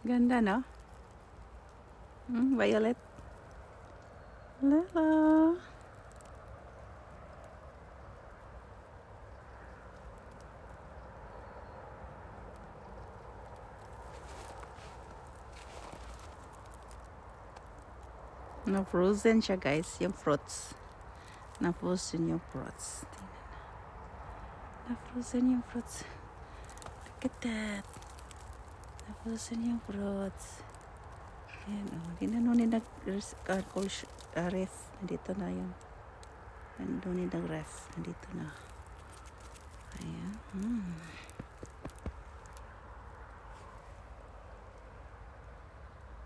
Ganda, no? Violet. Lala. Na-frozen siya, guys. Yung fruits. Na-frozen yung fruits. Na-frozen yung fruits. Look at that. Na-frozen yung fruits. Ayan, oh. Hindi na nun nag-ref. Nandito na yun. Nandito nag-ref. Nandito na. Ayan.